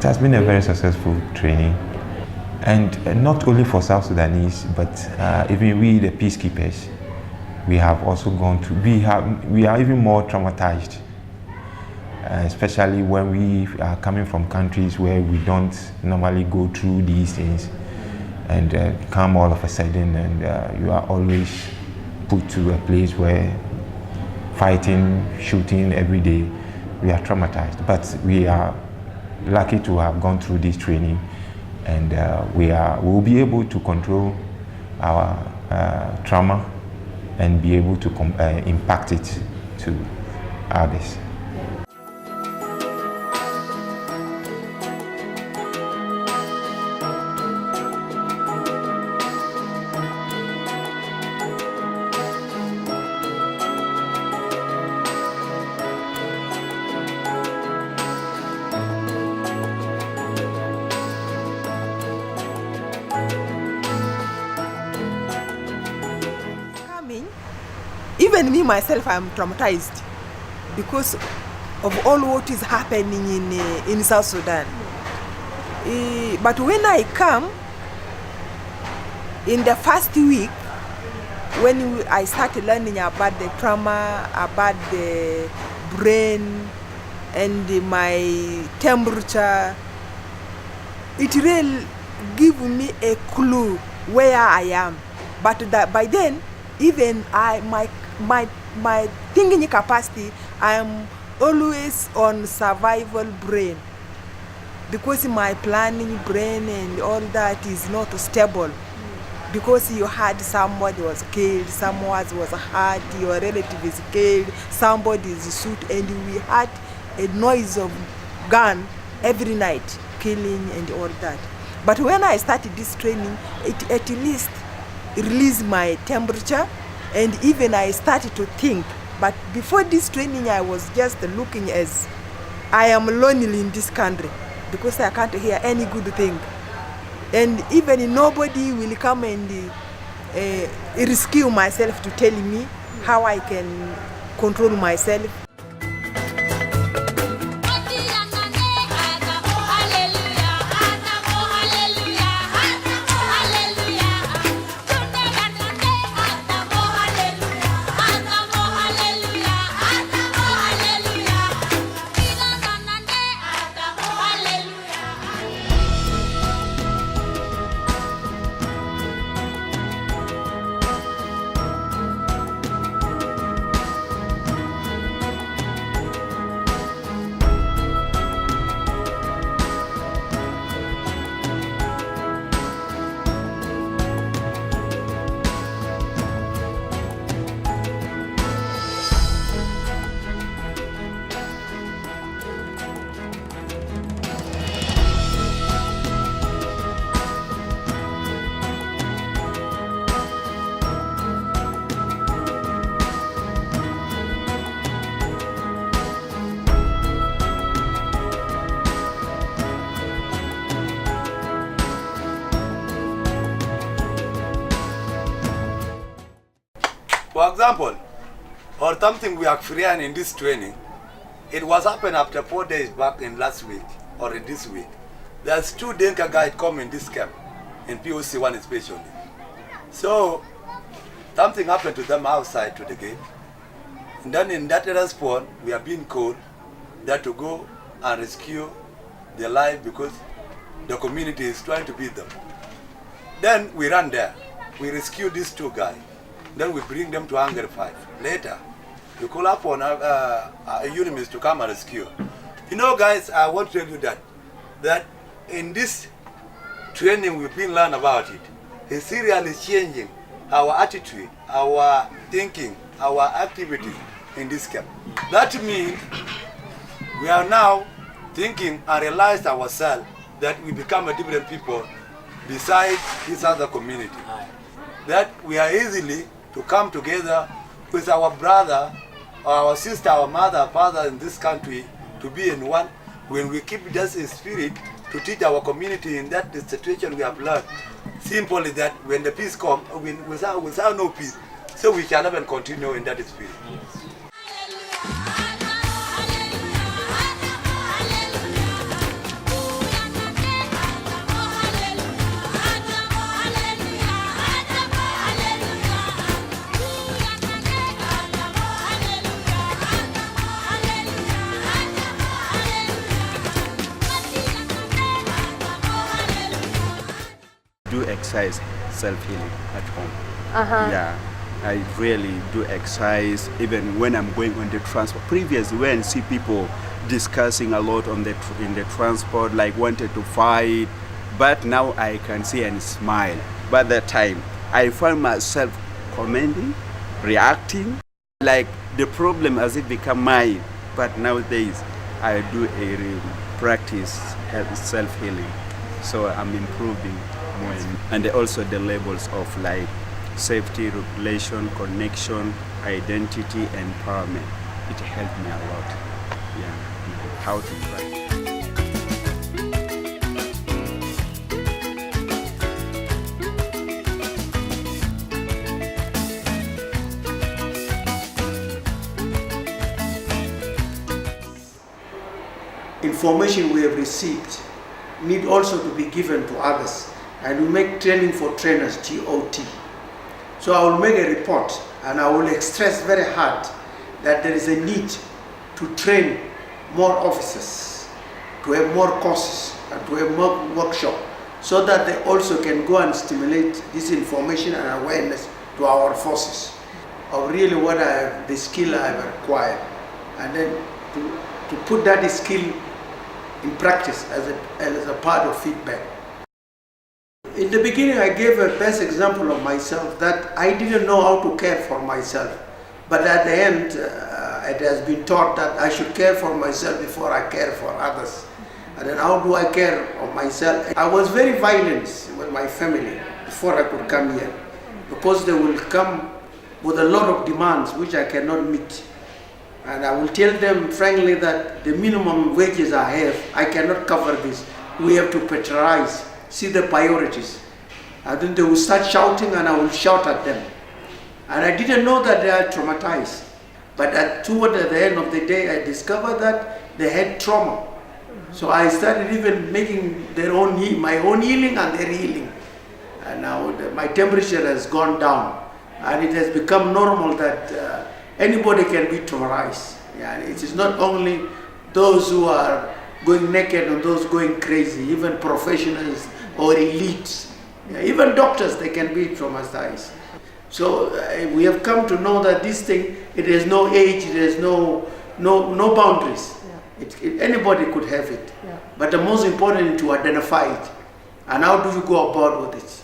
has been a very successful training, and not only for South Sudanese, but even we, the peacekeepers, we have also gone to. We are even more traumatized, especially when we are coming from countries where we don't normally go through these things, and come all of a sudden, and you are always put to a place where fighting, shooting every day. We are traumatized, but we are lucky to have gone through this training, and we will be able to control our trauma and be able to impact it to others. Even me myself, I'm traumatized because of all what is happening in South Sudan. But when I come, in the first week, when I started learning about the trauma, about the brain, and my temperature, it really gave me a clue where I am. But by then, even my thinking capacity, I am always on survival brain, because my planning brain and all that is not stable. Because you had somebody was killed, someone was hurt, your relative is killed, somebody is shot, and we had a noise of gun every night, killing and all that. But when I started this training, it at least released my temperature, and even I started to think. But before this training, I was just looking as I am lonely in this country because I can't hear any good thing, and even nobody will come and rescue myself to tell me how I can control myself. For example, or something we are experiencing in this training, it was happened after 4 days back in last week or in this week. There's 2 Dinka guys come in this camp, in POC 1 especially. So something happened to them outside to the gate. And then in that response, we are being called that to go and rescue their life because the community is trying to beat them. Then we ran there. We rescue these 2 guys. Then we bring them to Hungary 5. Later, we call upon UNIMIS to come and rescue. You know, guys, I want to tell you that in this training we've been learning about it, it's really changing our attitude, our thinking, our activity in this camp. That means we are now thinking and realize ourselves that we become a different people besides this other community. That we are easily to come together with our brother, or our sister, our mother, father in this country to be in one. When we keep just a spirit to teach our community in that the situation we have learned, simply that when the peace comes, without no peace, so we can even continue in that spirit. exercise self-healing at home. Uh-huh. Yeah, I really do exercise even when I'm going on the transport. Previously, when I see people discussing a lot on in the transport, like wanted to fight, but now I can see and smile. But at that time, I find myself commenting, reacting, like the problem as it become mine. But nowadays, I do practice self-healing, so I'm improving more. And also the levels of like safety, regulation, connection, identity, empowerment. It helped me a lot. Yeah, how to practice. Information we have received need also to be given to others, and we make training for trainers, TOT. So I will make a report and I will stress very hard that there is a need to train more officers, to have more courses and to have more workshops, so that they also can go and stimulate this information and awareness to our forces of really what the skill I have acquired, and then to put that skill in practice as a part of feedback. In the beginning, I gave a best example of myself that I didn't know how to care for myself. But at the end, it has been taught that I should care for myself before I care for others. And then how do I care for myself? I was very violent with my family before I could come here, because they will come with a lot of demands which I cannot meet. And I will tell them frankly that the minimum wages I have, I cannot cover this. We have to patronize, see the priorities. And then they will start shouting and I will shout at them. And I didn't know that they are traumatized. But toward the end of the day, I discovered that they had trauma. So I started even making my own healing and their healing. And now my temperature has gone down. And it has become normal that anybody can be traumatized. Yeah, it is not only those who are going naked or those going crazy, even professionals or elites. Yeah, even doctors, they can be traumatized. So we have come to know that this thing, it has no age, it has no boundaries. Yeah. Anybody could have it. Yeah. But the most important is to identify it. And how do you go about with it?